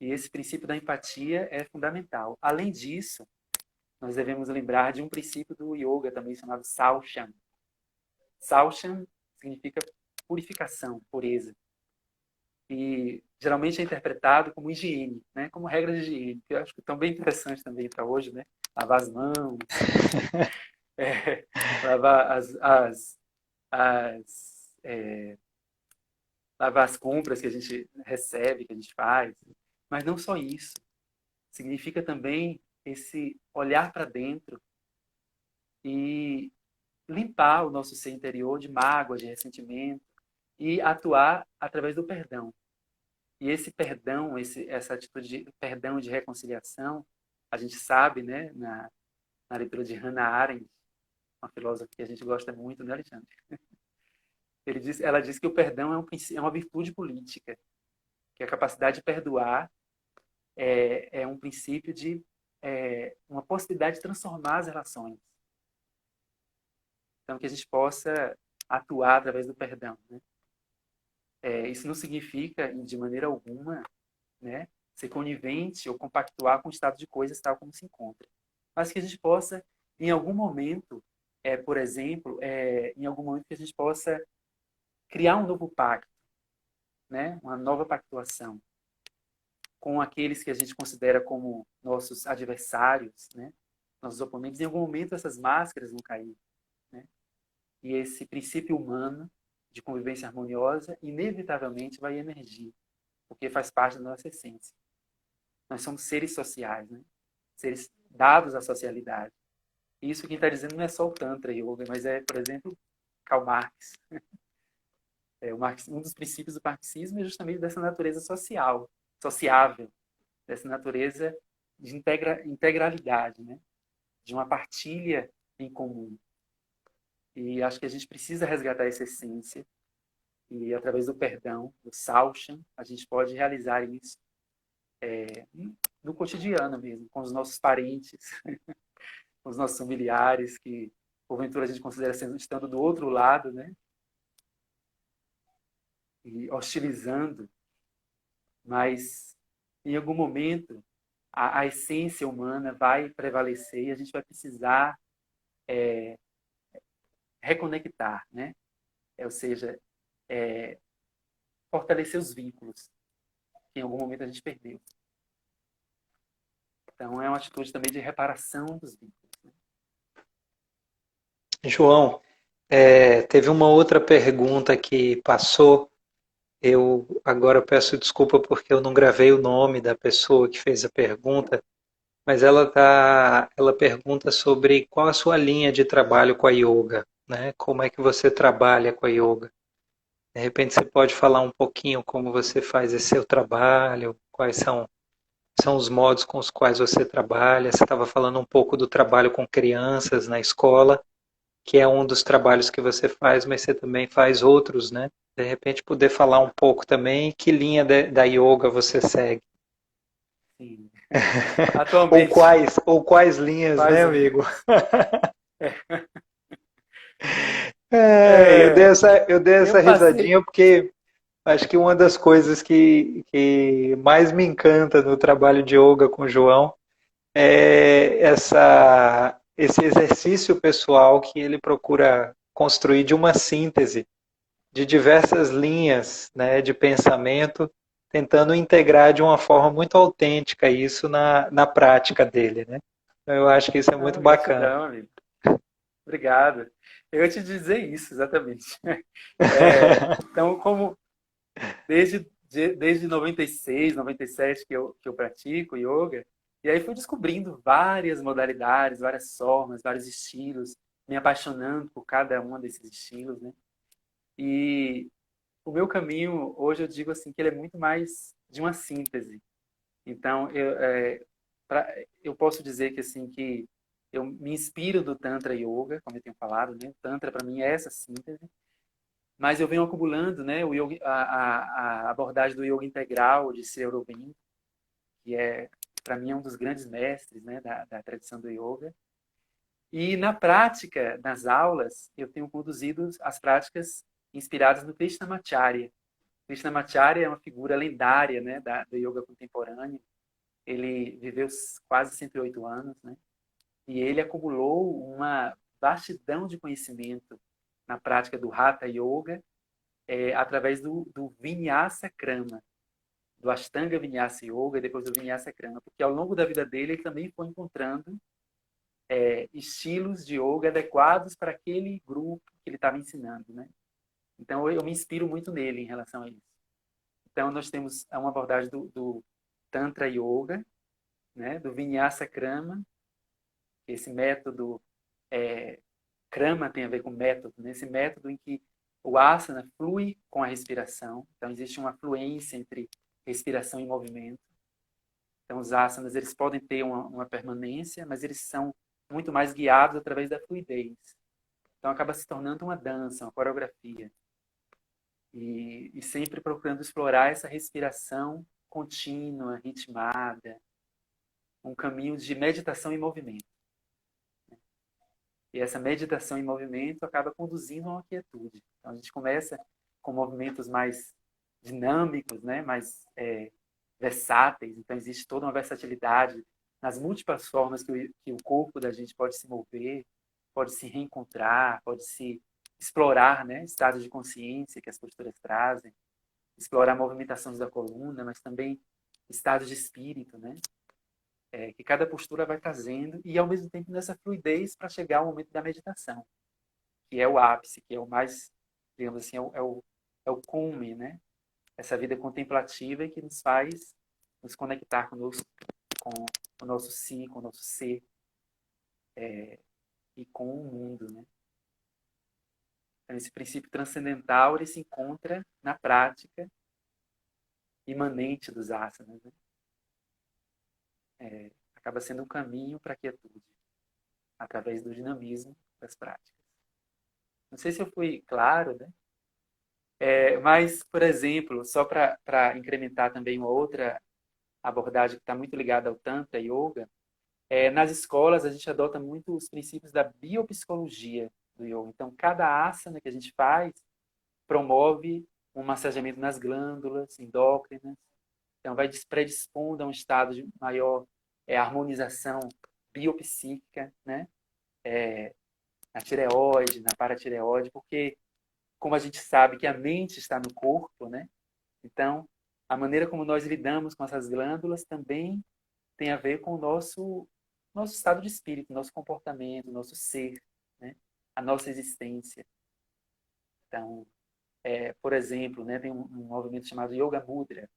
E esse princípio da empatia é fundamental. Além disso, nós devemos lembrar de um princípio do yoga também chamado Sausham. Sausham significa purificação, pureza. E geralmente é interpretado como higiene, né? Como regra de higiene, que eu acho que é bem interessante também para hoje, né? Lavar as mãos, lavar as lavar as compras que a gente recebe, que a gente faz. Mas não só isso. Significa também esse olhar para dentro e limpar o nosso ser interior de mágoa, de ressentimento e atuar através do perdão. E esse perdão, essa atitude de perdão e de reconciliação, a gente sabe, né, na leitura de Hannah Arendt, uma filósofa que a gente gosta muito, né, Alexandre? Ela diz que o perdão é uma virtude política, que a capacidade de perdoar é um princípio de uma possibilidade de transformar as relações. Então, que a gente possa atuar através do perdão, né? Isso não significa, de maneira alguma, né, ser conivente ou compactuar com o estado de coisas tal como se encontra. Mas que a gente possa, em algum momento, por exemplo, em algum momento que a gente possa criar um novo pacto, né, uma nova pactuação com aqueles que a gente considera como nossos adversários, né, nossos oponentes. Em algum momento essas máscaras vão cair, né? E esse princípio humano de convivência harmoniosa inevitavelmente vai emergir, porque faz parte da nossa essência. Nós somos seres sociais, né? Seres dados à socialidade. E isso quem está dizendo não é só o Tantra Yoga, mas por exemplo, Karl Marx. Um dos princípios do marxismo é justamente dessa natureza social, sociável, dessa natureza de integralidade, né? De uma partilha em comum. E acho que a gente precisa resgatar essa essência e, através do perdão, do Sausham, a gente pode realizar isso no cotidiano mesmo, com os nossos parentes, com os nossos familiares, que porventura a gente considera estando do outro lado, né? E hostilizando, mas em algum momento a essência humana vai prevalecer e a gente vai precisar reconectar, né? Ou seja, fortalecer os vínculos que em algum momento a gente perdeu. Então é uma atitude também de reparação dos vínculos, né? João, teve uma outra pergunta que passou. Eu agora peço desculpa porque eu não gravei o nome da pessoa que fez a pergunta, mas ela pergunta sobre qual a sua linha de trabalho com a yoga, né? Como é que você trabalha com a yoga? De repente você pode falar um pouquinho como você faz esse seu trabalho, quais são os modos com os quais você trabalha. Você estava falando um pouco do trabalho com crianças na escola, que é um dos trabalhos que você faz, mas você também faz outros, né? De repente poder falar um pouco também que linha da yoga você segue. Sim. Atualmente, Ou quais linhas, né, quais amigo? linhas? Eu dei essa Eu passei. risadinha porque acho que uma das coisas que mais me encanta no trabalho de yoga com o João é esse exercício pessoal que ele procura construir de uma síntese de diversas linhas, né, de pensamento, tentando integrar de uma forma muito autêntica isso na prática dele, né? Então, eu acho que isso é muito Não, bacana. gratidão, amigo. Obrigado. Eu ia te dizer isso, exatamente. Então, como desde 96, 97 que eu pratico yoga, e aí fui descobrindo várias modalidades, várias formas, vários estilos, me apaixonando por cada um desses estilos, né? E o meu caminho, hoje eu digo assim, que ele é muito mais de uma síntese. Então, eu posso dizer que assim que eu me inspiro do Tantra Yoga, como eu tenho falado, né? O Tantra para mim é essa síntese, Mas eu venho acumulando, né, a abordagem do yoga integral de Sri Aurobindo, que para mim, é um dos grandes mestres, né, da tradição do yoga. E na prática, nas aulas, eu tenho conduzido as práticas inspiradas no Krishnamacharya. Krishnamacharya é uma figura lendária, né, do yoga contemporâneo. Ele viveu quase 108 anos, né, e ele acumulou uma vastidão de conhecimento na prática do Hatha Yoga, através do Vinyasa Krama, do Ashtanga Vinyasa Yoga e depois do Vinyasa Krama, porque ao longo da vida dele ele também foi encontrando estilos de yoga adequados para aquele grupo que ele estava ensinando, né? Então eu me inspiro muito nele em relação a isso. Então nós temos uma abordagem do Tantra Yoga, né? Do Vinyasa Krama, esse método Krama tem a ver com método, né? Esse método em que o asana flui com a respiração, então existe uma fluência entre respiração e movimento. Então os asanas eles podem ter uma permanência, mas eles são muito mais guiados através da fluidez. Então acaba se tornando uma dança, uma coreografia. E sempre procurando explorar essa respiração contínua, ritmada, um caminho de meditação em movimento. E essa meditação em movimento acaba conduzindo a uma quietude. Então a gente começa com movimentos mais dinâmicos, né? Mais versáteis. Então existe toda uma versatilidade nas múltiplas formas que o corpo da gente pode se mover, pode se reencontrar, pode se explorar, né? Estados de consciência que as posturas trazem, explorar movimentações da coluna, mas também estados de espírito, né? Que cada postura vai trazendo, e ao mesmo tempo nessa fluidez para chegar ao momento da meditação, que é o ápice, que é o mais, digamos assim, é o cume, né? Essa vida contemplativa que nos faz nos conectar conosco, com o nosso si, com o nosso ser, e com o mundo, né? Então, esse princípio transcendental ele se encontra na prática imanente dos asanas, né? Acaba sendo um caminho para a quietude, através do dinamismo das práticas. Não sei se eu fui claro, né? Mas, por exemplo, só para incrementar também uma outra abordagem que está muito ligada ao Tantra Yoga, nas escolas a gente adota muito os princípios da biopsicologia do yoga. Então, cada asana que a gente faz promove um massageamento nas glândulas endócrinas. Então, vai predispondo a um estado de maior harmonização biopsíquica, né? Na tireoide, na paratireoide, porque, como a gente sabe que a mente está no corpo, né? Então, a maneira como nós lidamos com essas glândulas também tem a ver com o nosso estado de espírito, nosso comportamento, nosso ser, né? A nossa existência. Então, por exemplo, né, tem um movimento chamado Yoga Mudra,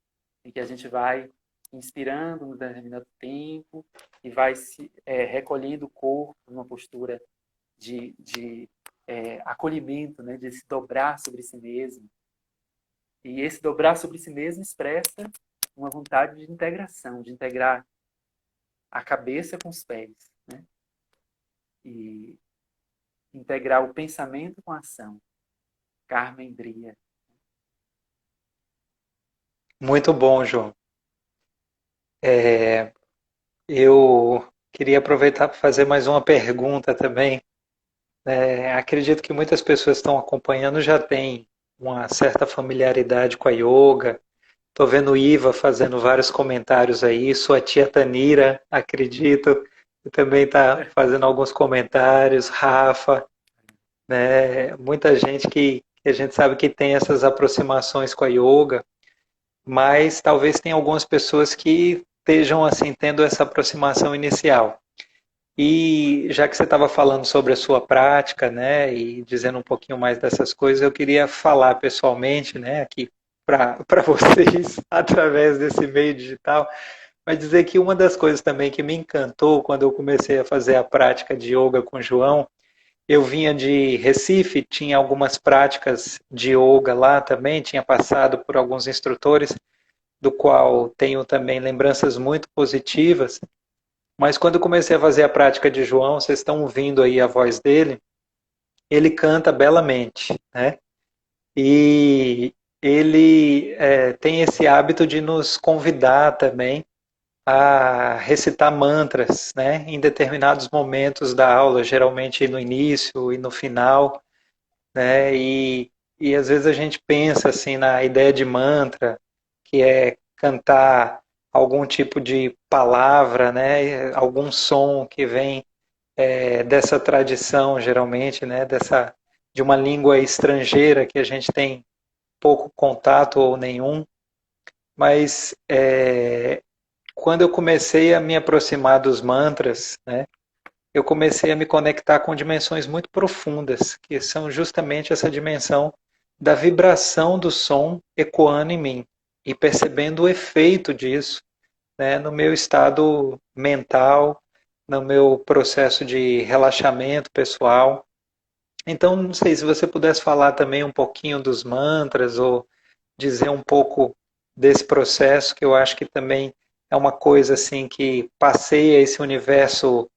em que a gente vai inspirando um determinado tempo e vai se recolhendo o corpo numa postura de acolhimento, né, de se dobrar sobre si mesmo. E esse dobrar sobre si mesmo expressa uma vontade de integração, de integrar a cabeça com os pés, né? E integrar o pensamento com a ação. Karma Indriya. Muito bom, João. Eu queria aproveitar para fazer mais uma pergunta também. Acredito que muitas pessoas que estão acompanhando já têm uma certa familiaridade com a yoga. Estou vendo o Iva fazendo vários comentários aí. Sua tia Tanira, acredito, que também está fazendo alguns comentários. Rafa, né? Muita gente que a gente sabe que tem essas aproximações com a yoga, mas talvez tenha algumas pessoas que estejam assim tendo essa aproximação inicial. E já que você estava falando sobre a sua prática, né, e dizendo um pouquinho mais dessas coisas, eu queria falar pessoalmente, né, aqui para vocês, através desse meio digital, mas dizer que uma das coisas também que me encantou quando eu comecei a fazer a prática de yoga com o João, eu vinha de Recife, tinha algumas práticas de yoga lá também, tinha passado por alguns instrutores, do qual tenho também lembranças muito positivas. Mas quando eu comecei a fazer a prática de João, vocês estão ouvindo aí a voz dele, ele canta belamente, né? e ele tem esse hábito de nos convidar também a recitar mantras, né, em determinados momentos da aula, geralmente no início e no final, né, e às vezes a gente pensa assim na ideia de mantra, que é cantar algum tipo de palavra, né, algum som que vem dessa tradição, geralmente, né, de uma língua estrangeira que a gente tem pouco contato ou nenhum, mas quando eu comecei a me aproximar dos mantras, né, eu comecei a me conectar com dimensões muito profundas, que são justamente essa dimensão da vibração do som ecoando em mim e percebendo o efeito disso, né, no meu estado mental, no meu processo de relaxamento pessoal. Então, não sei se você pudesse falar também um pouquinho dos mantras ou dizer um pouco desse processo, que eu acho que também é uma coisa assim que passeia esse universo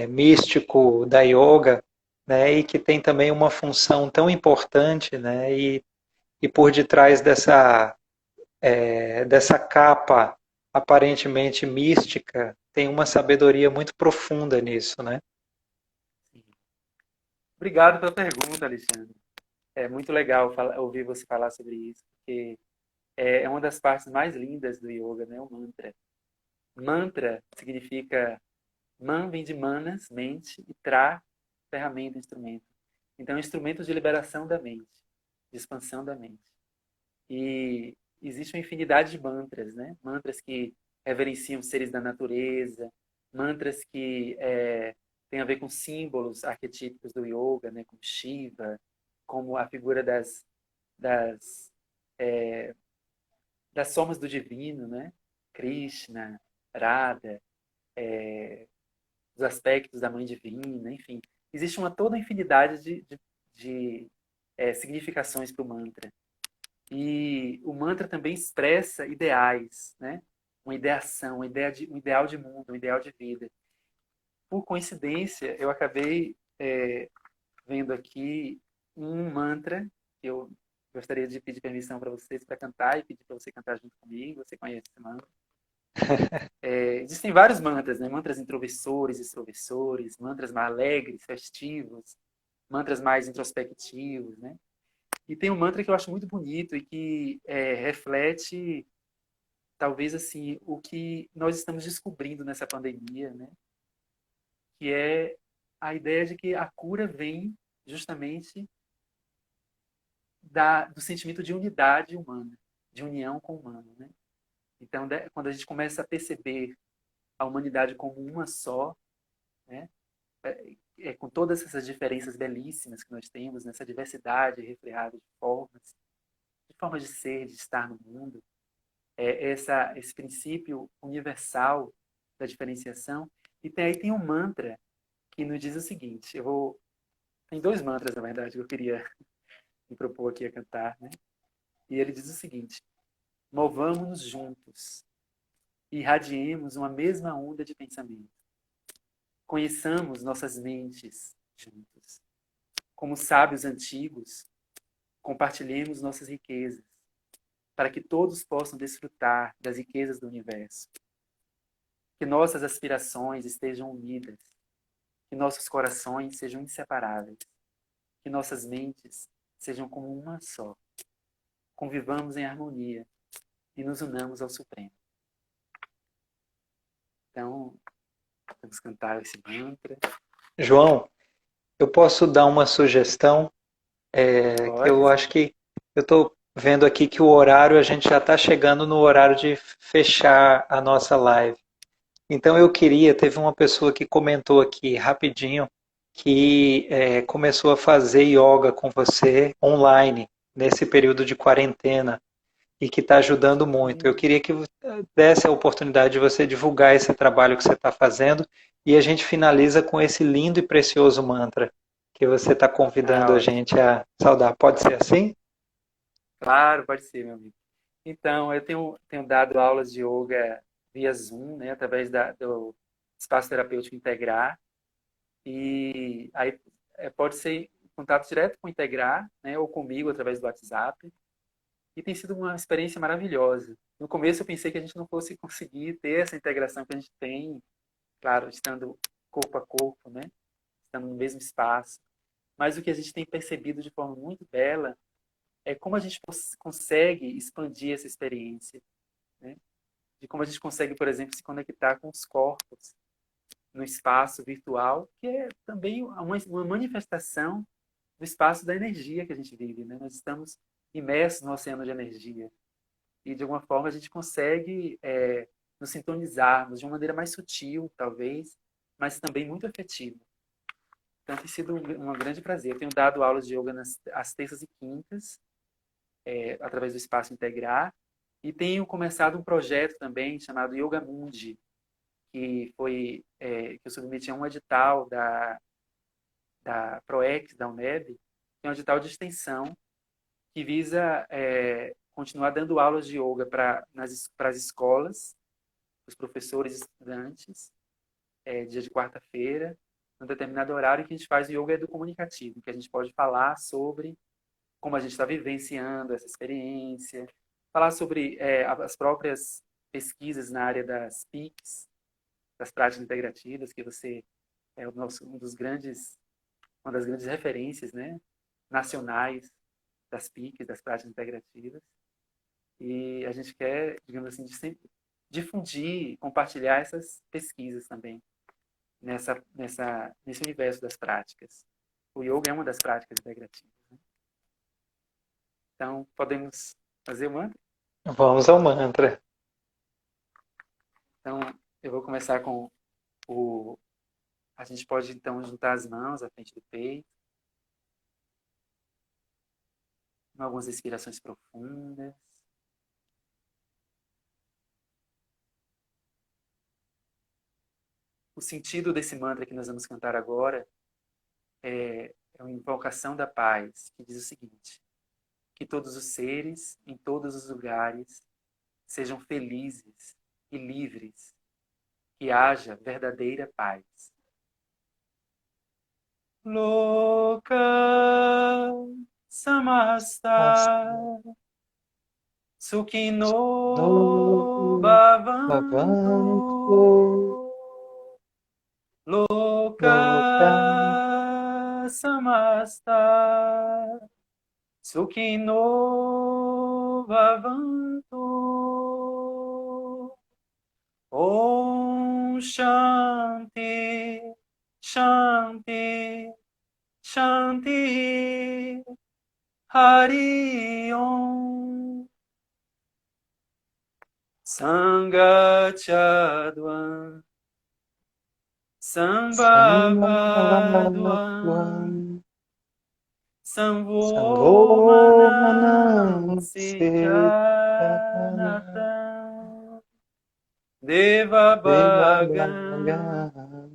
místico da yoga, né, e que tem também uma função tão importante, né, e por detrás dessa capa aparentemente mística tem uma sabedoria muito profunda nisso, né? Sim. Obrigado pela pergunta, Alexandre. É muito legal ouvir você falar sobre isso, porque é uma das partes mais lindas do yoga, né? O mantra. Mantra significa man vem de manas, mente, e tra, ferramenta, instrumento. Então, é um instrumento de liberação da mente, de expansão da mente. E existe uma infinidade de mantras, né? Mantras que reverenciam seres da natureza, mantras que têm a ver com símbolos arquetípicos do yoga, né? Como Shiva, como a figura das, é, das somas do divino, né? Krishna, Radha, os aspectos da mãe divina, enfim. Existe toda uma infinidade de significações para o mantra. E o mantra também expressa ideais, né? Uma ideação, um ideal de mundo, um ideal de vida. Por coincidência, eu acabei vendo aqui um mantra que eu gostaria de pedir permissão para vocês para cantar e pedir para você cantar junto comigo. Você conhece esse mantra? Existem vários mantras, né? Mantras introversores, extroversores, mantras mais alegres, festivos, mantras mais introspectivos, né? E tem um mantra que eu acho muito bonito e que reflete talvez assim o que nós estamos descobrindo nessa pandemia, né? Que é a ideia de que a cura vem justamente do sentimento de unidade humana, de união com o humano, né? Então, quando a gente começa a perceber a humanidade como uma só, né? Com todas essas diferenças belíssimas que nós temos, nessa diversidade refleada de formas de ser, de estar no mundo, esse princípio universal da diferenciação. E aí tem um mantra que nos diz o seguinte, tem dois mantras, na verdade, que eu queria me propor aqui a cantar, né? E ele diz o seguinte, movamos-nos juntos, irradiemos uma mesma onda de pensamento, conheçamos nossas mentes juntos. Como sábios antigos, compartilhemos nossas riquezas, para que todos possam desfrutar das riquezas do universo. Que nossas aspirações estejam unidas, que nossos corações sejam inseparáveis, que nossas mentes sejam como uma só. Convivamos em harmonia e nos unamos ao Supremo. Então, vamos cantar esse mantra. João, eu posso dar uma sugestão, que Pode, eu acho que eu estou vendo aqui que o horário, a gente já está chegando no horário de fechar a nossa live. Então eu queria, teve uma pessoa que comentou aqui rapidinho que começou a fazer yoga com você online nesse período de quarentena e que está ajudando muito. Eu sim. queria que desse a oportunidade de você divulgar esse trabalho que você está fazendo e a gente finaliza com esse lindo e precioso mantra que você está convidando a Ótimo. gente a saudar. Pode ser assim? Claro, pode ser, meu amigo. Então, eu tenho dado aulas de yoga via Zoom, né, através do Espaço Terapêutico Integrar. E aí pode ser contato direto com o Integrar, né, ou comigo através do WhatsApp, e tem sido uma experiência maravilhosa. No começo eu pensei que a gente não fosse conseguir ter essa integração que a gente tem, claro, estando corpo a corpo, né, estando no mesmo espaço, mas o que a gente tem percebido de forma muito bela é como a gente consegue expandir essa experiência, né? De como a gente consegue, por exemplo, se conectar com os corpos no espaço virtual, que é também uma manifestação do espaço da energia que a gente vive, né? Nós estamos imersos no oceano de energia e, de alguma forma, a gente consegue nos sintonizarmos de uma maneira mais sutil, talvez, mas também muito afetiva. Então, tem sido um grande prazer. Eu tenho dado aulas de yoga às terças e quintas, através do Espaço Integrar, e tenho começado um projeto também chamado Yoga Mundi, que foi que eu submeti a um edital da PROEX, da UNEB, que é um edital de extensão que visa continuar dando aulas de yoga para as escolas, os professores e estudantes, dia de quarta-feira, num determinado horário, que a gente faz o yoga educomunicativo, que a gente pode falar sobre como a gente está vivenciando essa experiência, falar sobre as próprias pesquisas na área das PICs, das práticas integrativas, que você é uma das grandes referências, né, nacionais das PICs, das práticas integrativas. E a gente quer, digamos assim, sempre difundir, compartilhar essas pesquisas também nesse universo das práticas. O yoga é uma das práticas integrativas, né? Então, podemos fazer o mantra? Vamos ao mantra. Então, eu vou começar com o... A gente pode, então, juntar as mãos à frente do peito. Algumas respirações profundas. O sentido desse mantra que nós vamos cantar agora é uma invocação da paz, que diz o seguinte: que todos os seres, em todos os lugares, sejam felizes e livres, que haja verdadeira paz. Loka samasta sukhino No bhavantu. Bhavantu Loka Loka samasta sukhino bhavantu. Om Shanti, Shanti, Shanti, Hari Om. Sangachadwan, Sambhavadwan, Sambhavatvam Samvomanam Samvomanam Sijanatan Devabhagan Devabhaga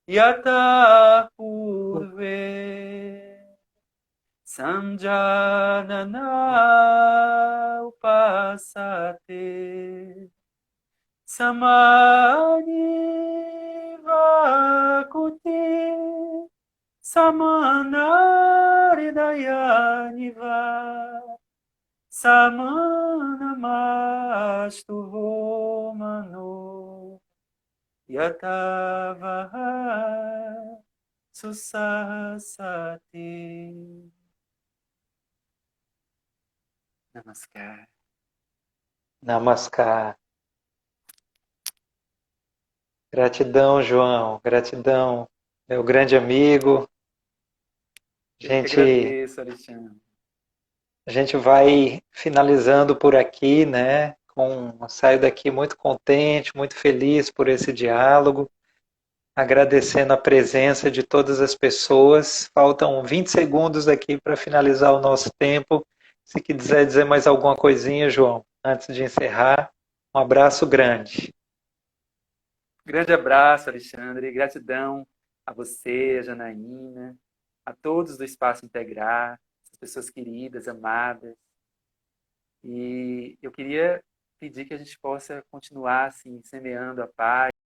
Yata Purve Samjanana Upasate Samani Vakuti Samanaridayaniva Samanamastu Homano Yatavaha Susasati. Namaskar. Namaskar. Gratidão, João. Gratidão, meu grande amigo. Eu que Gente, agradeço, Alexandre. a gente vai finalizando por aqui, né? Saio daqui muito contente, muito feliz por esse diálogo, agradecendo a presença de todas as pessoas. Faltam 20 segundos aqui para finalizar o nosso tempo. Se quiser dizer mais alguma coisinha, João, antes de encerrar, um abraço grande. Grande abraço, Alexandre. Gratidão a você, a Janaína, a todos do Espaço Integrar, as pessoas queridas, amadas. E eu queria pedir que a gente possa continuar assim, semeando a paz.